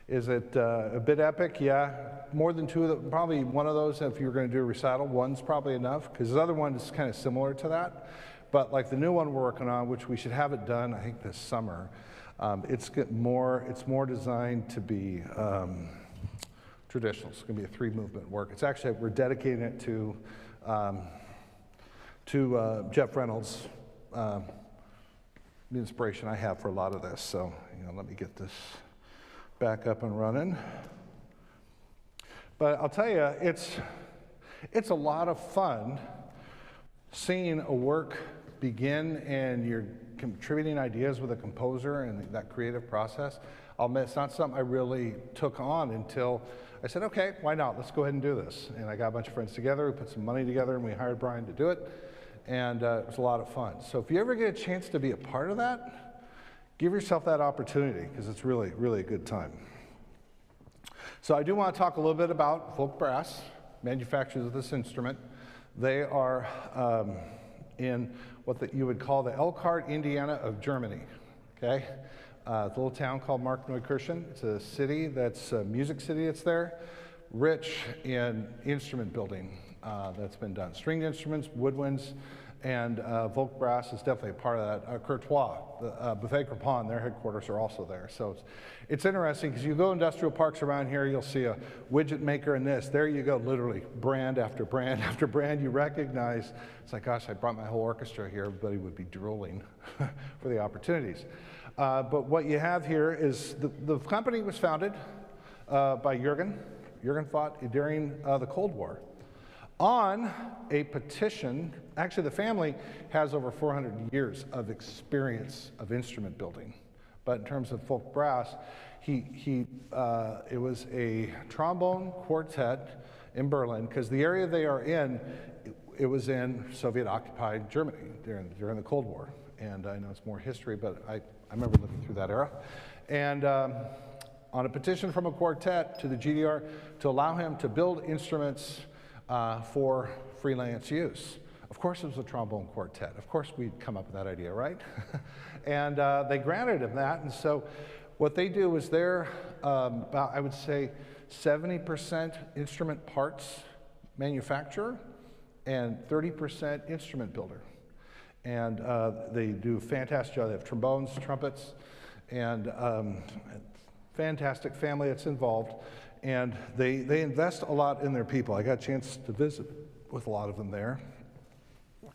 Is it a bit epic? Yeah. More than two of them, probably one of those, if you were going to do a recital, one's probably enough, because the other one is kind of similar to that. But like the new one we're working on, which we should have it done, I think, this summer, it's more designed to be traditional. It's going to be a 3-movement work. It's actually, we're dedicating it to Jeff Reynolds, the inspiration I have for a lot of this. So, you know, let me get this back up and running. But I'll tell you, it's a lot of fun seeing a work begin and contributing ideas with a composer and that creative process, I'll admit it's not something I really took on until I said, okay, why not? Let's go ahead and do this. And I got a bunch of friends together, we put some money together, and we hired Brian to do it. And it was a lot of fun. So if you ever get a chance to be a part of that, give yourself that opportunity, because it's really, really a good time. So I do want to talk a little bit about Folk Brass, manufacturers of this instrument. They are in what you would call the Elkhart, Indiana of Germany, okay? It's a little town called Markneukirchen. It's a city that's a music city that's there, rich in instrument building that's been done. Stringed instruments, woodwinds, and Folk Brass is definitely a part of that. Courtois, the Buffet Crepon, their headquarters are also there. So it's interesting because you go industrial parks around here, you'll see a widget maker in this. There you go, literally brand after brand after brand. You recognize, it's like, gosh, I brought my whole orchestra here. Everybody would be drooling for the opportunities. But what you have here is the company was founded by Jürgen Fott during the Cold War on a petition. Actually, the family has over 400 years of experience of instrument building. But in terms of folk brass, it was a trombone quartet in Berlin, because the area they are in, it was in Soviet-occupied Germany during the Cold War. And I know it's more history, but I remember living through that era. And on a petition from a quartet to the GDR to allow him to build instruments for freelance use. Of course, it was a trombone quartet. Of course, we'd come up with that idea, right? And they granted him that. And so what they do is they're about, I would say, 70% instrument parts manufacturer and 30% instrument builder. And they do a fantastic job. They have trombones, trumpets, and fantastic family that's involved. And they invest a lot in their people. I got a chance to visit with a lot of them there.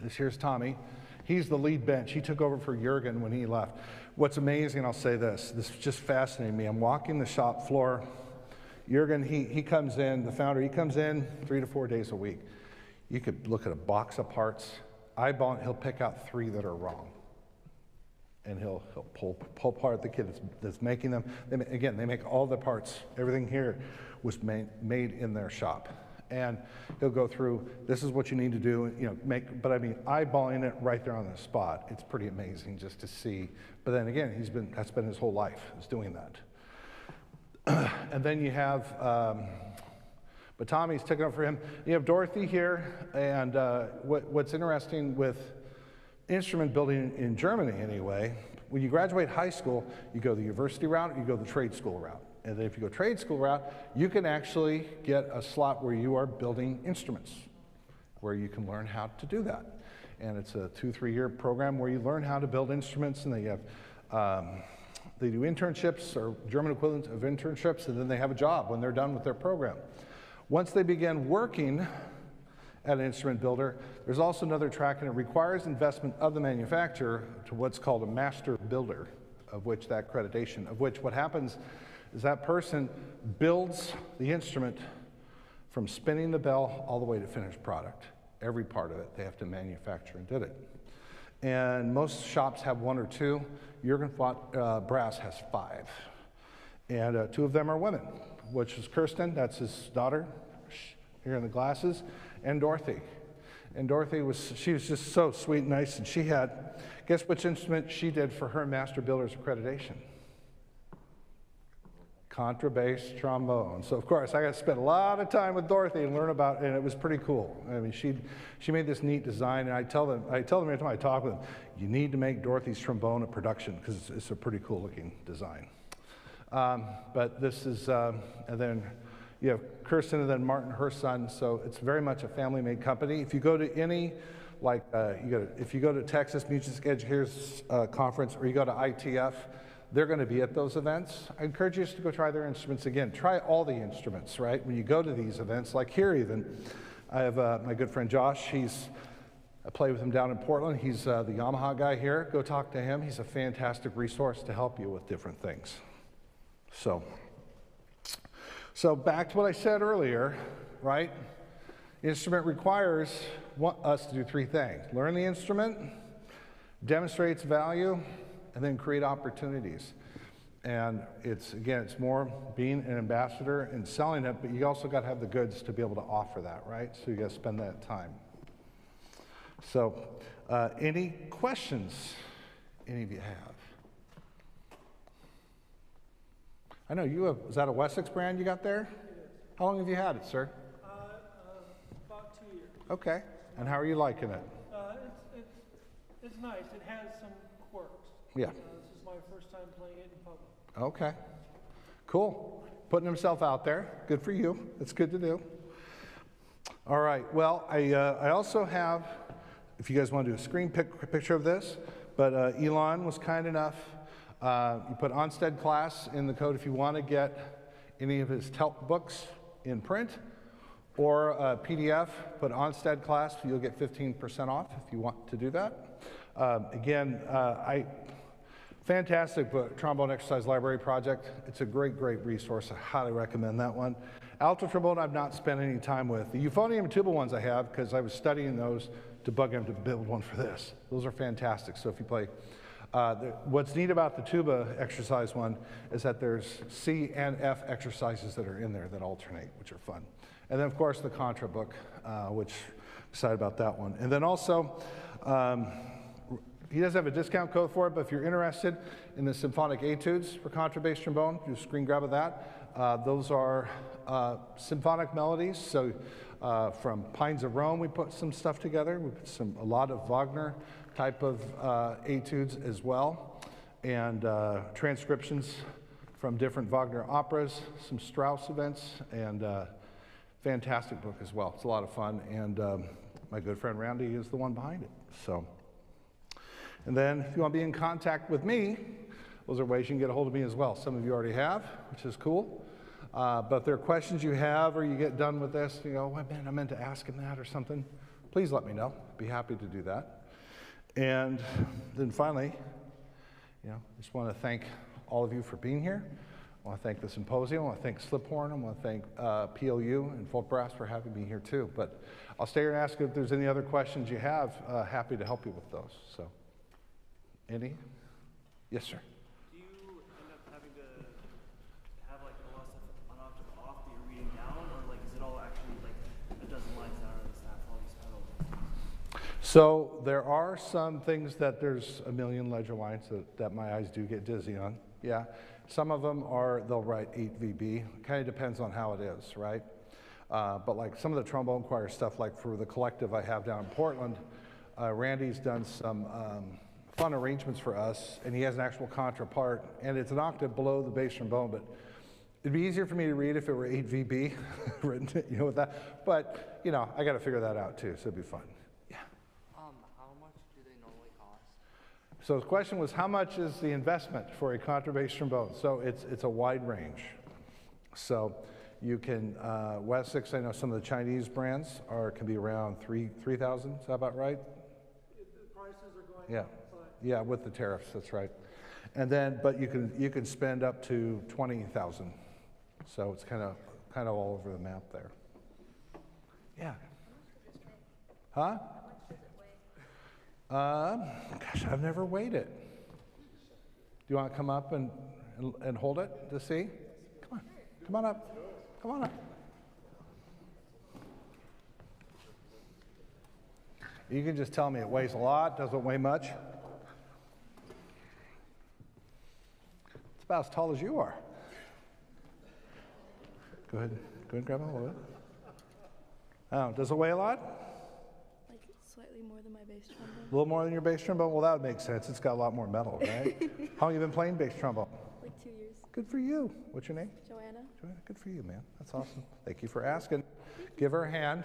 This here's Tommy. He's the lead bench. He took over for Jürgen when he left. What's amazing, I'll say this just fascinated me. I'm walking the shop floor. Jürgen, he comes in, the founder, he comes in 3 to 4 days a week. You could look at a box of parts, eyeball it, he'll pick out 3 that are wrong. And he'll pull apart the kid that's making them. They make all the parts. Everything here was made in their shop. And he'll go through, this is what you need to do, but I mean, eyeballing it right there on the spot. It's pretty amazing just to see. But then again, that's been his whole life, is doing that. And then you have, but Tommy's taking over for him. You have Dorothy here, and what's interesting with instrument building in Germany anyway, when you graduate high school, you go the university route, or you go the trade school route. And then if you go trade school route, you can actually get a slot where you are building instruments, where you can learn how to do that. And it's a 2-3 year program where you learn how to build instruments, and they do internships or German equivalent of internships, and then they have a job when they're done with their program. Once they begin working at an instrument builder, there's also another track, and it requires investment of the manufacturer to what's called a master builder, of which what happens is that person builds the instrument from spinning the bell all the way to finished product. Every part of it, they have to manufacture and did it. And most shops have 1 or 2. Jürgen Fott Brass has 5. And 2 of them are women, which is Kirsten, that's his daughter, here in the glasses, and Dorothy. And Dorothy she was just so sweet and nice, and she had, guess which instrument she did for her Master Builder's accreditation? Contrabass Trombone. So of course I got to spend a lot of time with Dorothy and learn about it, and it was pretty cool. I mean, she made this neat design, and I tell them every time I talk with them, you need to make Dorothy's trombone a production, because it's a pretty cool looking design. But this is, and then you have Kirsten and then Martin, her son. So it's very much a family-made company. If you go to any, if you go to Texas Music Educators Conference, or you go to ITF, they're going to be at those events. I encourage you just to go try their instruments again. Try all the instruments, right? When you go to these events, like here even, I have my good friend Josh. I play with him down in Portland. He's the Yamaha guy here. Go talk to him. He's a fantastic resource to help you with different things. So back to what I said earlier, right? The instrument requires us to do 3 things. Learn the instrument, demonstrates value, and then create opportunities. And it's, again, it's more being an ambassador and selling it, but you also got to have the goods to be able to offer that, right? So you got to spend that time. So, any questions any of you have? I know you have, is that a Wessex brand you got there? How long have you had it, sir? About 2 years. Okay. And how are you liking it? It's nice. It has some quirks. Yeah. This is my first time playing it in public. Okay. Cool. Putting himself out there. Good for you. That's good to do. All right. Well, I also have, if you guys want to do a screen picture of this, but Elon was kind enough. You put Ohnstad class in the code if you want to get any of his TELP books in print or PDF, put Ohnstad class, you'll get 15% off if you want to do that. Again, fantastic book, Trombone Exercise Library Project. It's a great, great resource. I highly recommend that one. Alto trombone I've not spent any time with. The euphonium and tuba ones I have because I was studying those to bug him to build one for this. Those are fantastic. So if you play, what's neat about the tuba exercise one is that there's C and F exercises that are in there that alternate, which are fun. And then of course the contra book, which I'm excited about that one. And then also, he does have a discount code for it, but if you're interested in the symphonic etudes for contrabass trombone, do a screen grab of that. Those are symphonic melodies. So from Pines of Rome, we put some stuff together. We put a lot of Wagner type of etudes as well, and transcriptions from different Wagner operas, some Strauss events, and fantastic book as well. It's a lot of fun, and my good friend Randy is the one behind it. So. And then if you want to be in contact with me, those are ways you can get a hold of me as well. Some of you already have, which is cool. But if there are questions you have or you get done with this, you go, well, man, I meant to ask him that or something, please let me know. I'd be happy to do that. And then finally, I just want to thank all of you for being here. I want to thank the symposium. I want to thank Sliphorn. I want to thank PLU and Folk Brass for having me here too. But I'll stay here and ask if there's any other questions you have. Happy to help you with those. So. Any? Yes, sir. Do you end up having to have like a lot of stuff on octave off that you're reading down, or like is it all actually like a dozen lines down or is that all these pedals? So there are some things that there's a million ledger lines that my eyes do get dizzy on. Yeah. Some of them they'll write 8 VB. Kind of depends on how it is, right? But like some of the trombone choir stuff, like for the collective I have down in Portland, Randy's done some fun arrangements for us, and he has an actual contra part, and it's an octave below the bass trombone, but it'd be easier for me to read if it were 8 VB written, with that. But, I got to figure that out too, so it'd be fun. Yeah. How much do they normally cost? So the question was, how much is the investment for a contrabass trombone? So it's a wide range. So you can, Wessex, I know some of the Chinese brands can be around 3,000. Is that about right? The prices are going Yeah. up. Yeah, with the tariffs, that's right. And then, but you can spend up to 20,000. So it's kind of all over the map there. Yeah. Huh? Gosh, I've never weighed it. Do you want to come up and hold it to see? Come on up. Come on up. You can just tell me it weighs a lot, doesn't weigh much. It's about as tall as you are. Go ahead and grab a hold of it. Oh, does it weigh a lot? Like slightly more than my bass trombone. A little more than your bass trombone? Well, that would make sense. It's got a lot more metal, right? How long have you been playing bass trombone? Like 2 years. Good for you. What's your name? Joanna. Joanna, good for you, man. That's awesome. Thank you for asking. Give her a hand.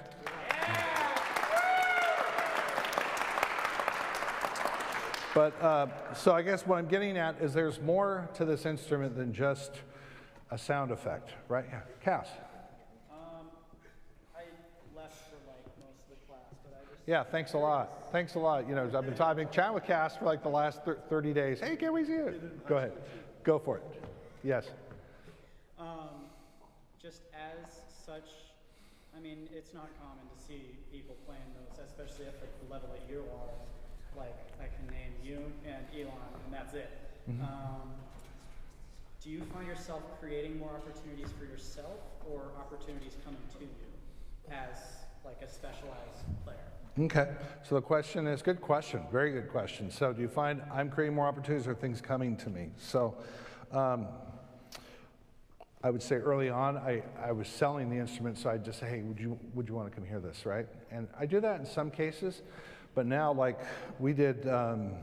But, so I guess what I'm getting at is there's more to this instrument than just a sound effect, right? Yeah. Cass. I left for like most of the class, but I just Yeah, thanks a lot. Thanks a lot. I've been chatting with Cass for like the last 30 days. Hey, can we see it? Go ahead. Go for it. Yes. Just as such, I mean, it's not common to see people playing those, especially at like the level that you are. like I can name you and Elon, and that's it. Do you find yourself creating more opportunities for yourself, or opportunities coming to you as like a specialized player? Okay, so the question is, good question, very good question. So do you find I'm creating more opportunities or things coming to me? So I would say early on, I was selling the instrument, so I'd just say, hey, would you want to come hear this, right? And I do that in some cases, but now, like we did, there's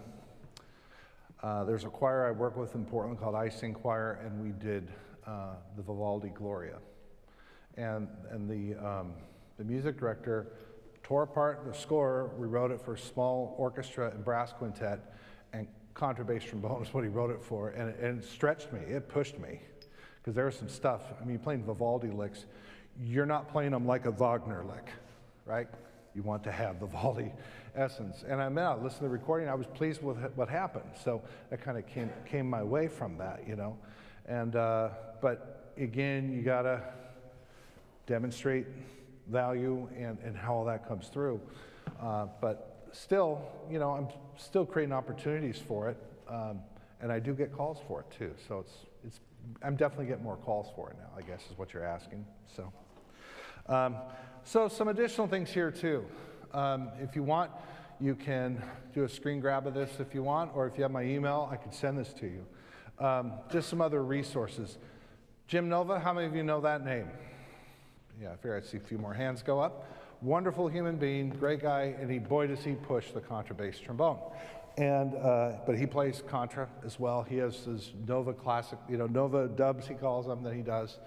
a choir I work with in Portland called Icing Choir, and we did the Vivaldi Gloria. And the music director tore apart the score, rewrote it for small orchestra and brass quintet, and contrabass trombone is what he wrote it for, and it stretched me, it pushed me. Because there was some stuff, I mean, you're playing Vivaldi licks, you're not playing them like a Wagner lick, right? You want to have the Vivaldi essence. And I listened to the recording, I was pleased with what happened. So that kind of came my way from that, you know. And, but again, you gotta demonstrate value and how all that comes through. But still, you know, I'm still creating opportunities for it. And I do get calls for it too. So I'm definitely getting more calls for it now, I guess is what you're asking. So, so some additional things here too. If you want, you can do a screen grab of this if you want, or if you have my email, I can send this to you. Just some other resources. Jim Nova, how many of you know that name? Yeah, I figure I'd see a few more hands go up. Wonderful human being, great guy, and boy does he push the contrabass trombone. And, but he plays contra as well. He has his Nova classic, you know, Nova dubs he calls them that he does.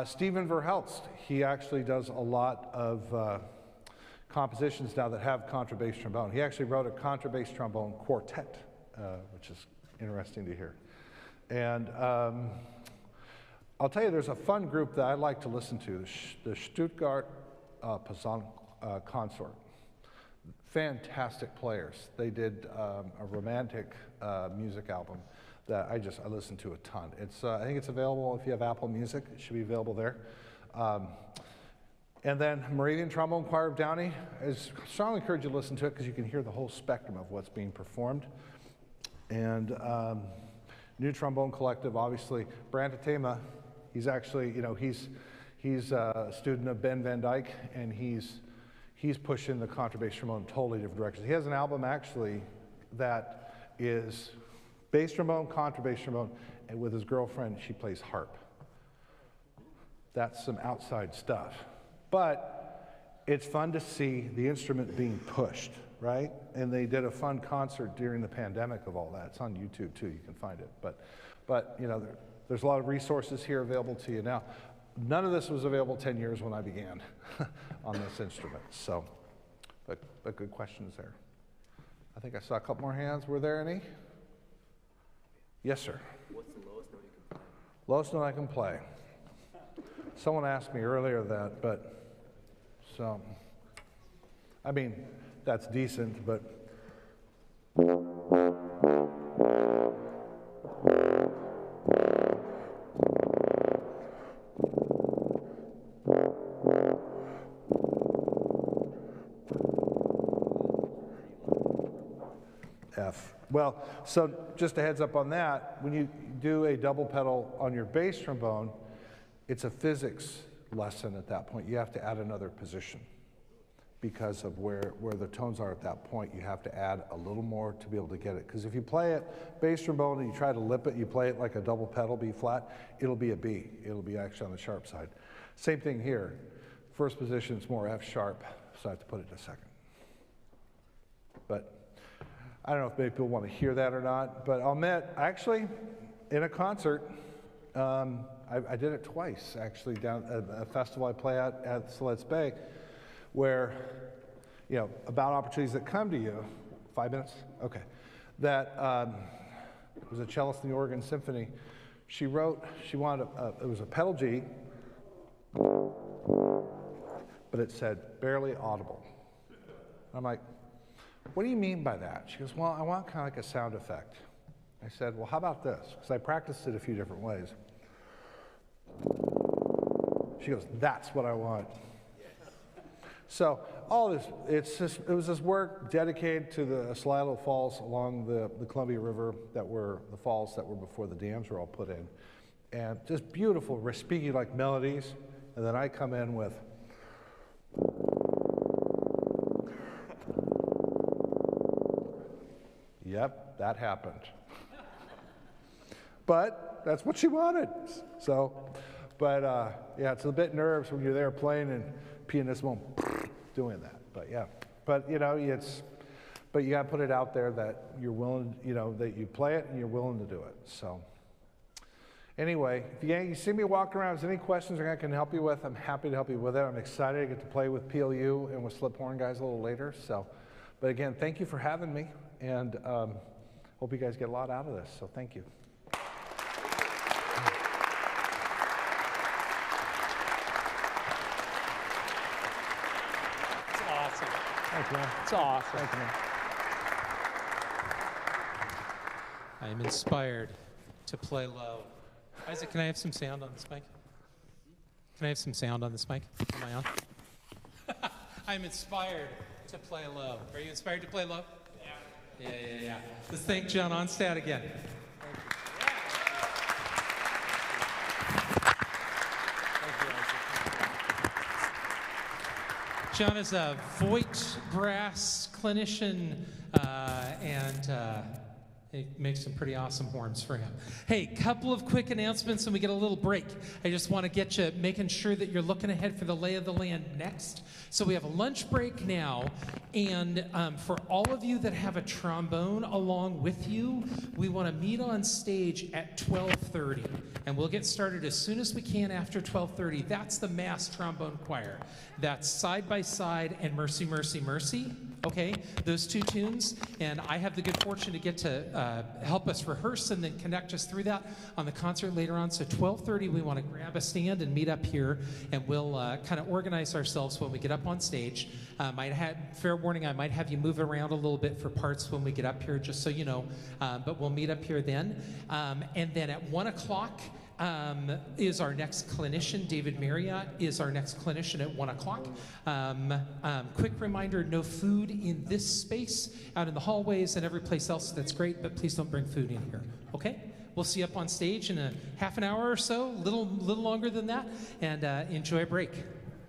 Steven Verhelst, he actually does a lot of compositions now that have contrabass trombone. He actually wrote a contrabass trombone quartet, which is interesting to hear. And I'll tell you, there's a fun group that I like to listen to, the Stuttgart Posaune Consort. Fantastic players. They did a romantic music album that I listened to a ton. It's I think it's available if you have Apple Music. It should be available there. And then Moravian Trombone Choir of Downey. I strongly encourage you to listen to it because you can hear the whole spectrum of what's being performed. And New Trombone Collective, obviously. Brantatema, he's actually, you know, he's a student of Ben Van Dyke, and he's pushing the contrabass trombone in totally different directions. He has an album actually that is bass trombone, contrabass trombone, and with his girlfriend, she plays harp. That's some outside stuff. But it's fun to see the instrument being pushed, right? And they did a fun concert during the pandemic of all that. It's on YouTube too, you can find it. But you know, there's a lot of resources here available to you now. None of this was available 10 years when I began on this instrument. So, but good questions there. I think I saw a couple more hands. Were there any? Yes, sir. What's the lowest note you can play? Lowest note I can play. Someone asked me earlier that, but so, I mean, that's decent, but. F. Well, so just a heads up on that, when you do a double pedal on your bass trombone, it's a physics lesson at that point. You have to add another position because of where the tones are at that point. You have to add a little more to be able to get it. Because if you play it bass trombone and you try to lip it, you play it like a double pedal B flat, it'll be a B. It'll be actually on the sharp side. Same thing here. First position is more F sharp, so I have to put it to second. But I don't know if many people want to hear that or not, but I'll admit, actually, in a concert, I did it twice, actually, down at a festival I play at Siletz Bay, where, you know, about opportunities that come to you, 5 minutes? Okay. That was a cellist in the Oregon Symphony. She wanted, it was a pedal G, but it said barely audible. I'm like, what do you mean by that? She goes, well, I want kind of like a sound effect. I said, well, how about this? Because I practiced it a few different ways. She goes, that's what I want. So all this, it was this work dedicated to the Salado Falls along the Columbia River that were the falls that were before the dams were all put in. And just beautiful, speaking like melodies. And then I come in with, yep, that happened. But that's what she wanted. So, but yeah, it's a bit nerves when you're there playing and pianissimo doing that. But yeah, but you know, but you got to put it out there that you're willing, you know, that you play it and you're willing to do it. So anyway, if you see me walking around, if there's any questions I can help you with, I'm happy to help you with it. I'm excited to get to play with PLU and with Slip Horn guys a little later. So, but again, thank you for having me, and hope you guys get a lot out of this. So thank you. Thank you, man. It's awesome. Thank you, man. I am inspired to play low. Isaac, can I have some sound on this mic? Can I have some sound on this mic? Am I on? I'm inspired to play low. Are you inspired to play low? Yeah. Let's thank John Ohnstad again. John is a Voigt brass clinician, and he makes some pretty awesome horns for him. Hey, couple of quick announcements and we get a little break. I just want to get you making sure that you're looking ahead for the lay of the land next. So we have a lunch break now, and for all of you that have a trombone along with you, we want to meet on stage at 12:30, and we'll get started as soon as we can after 12:30. That's the Mass Trombone Choir. That's Side by Side and Mercy, Mercy, Mercy. Okay, those two tunes, and I have the good fortune to get to help us rehearse and then connect us through that on the concert later on. So 12:30, we want to grab a stand and meet up here, and we'll kind of organize ourselves when we get up on stage. Fair warning, I might have you move around a little bit for parts when we get up here, just so you know, but we'll meet up here then. And then at 1 o'clock, is our next clinician. David Marriott is our next clinician at 1 o'clock. Quick reminder, no food in this space, out in the hallways and every place else. That's great, but please don't bring food in here, okay? We'll see you up on stage in a half an hour or so, little longer than that, and enjoy a break.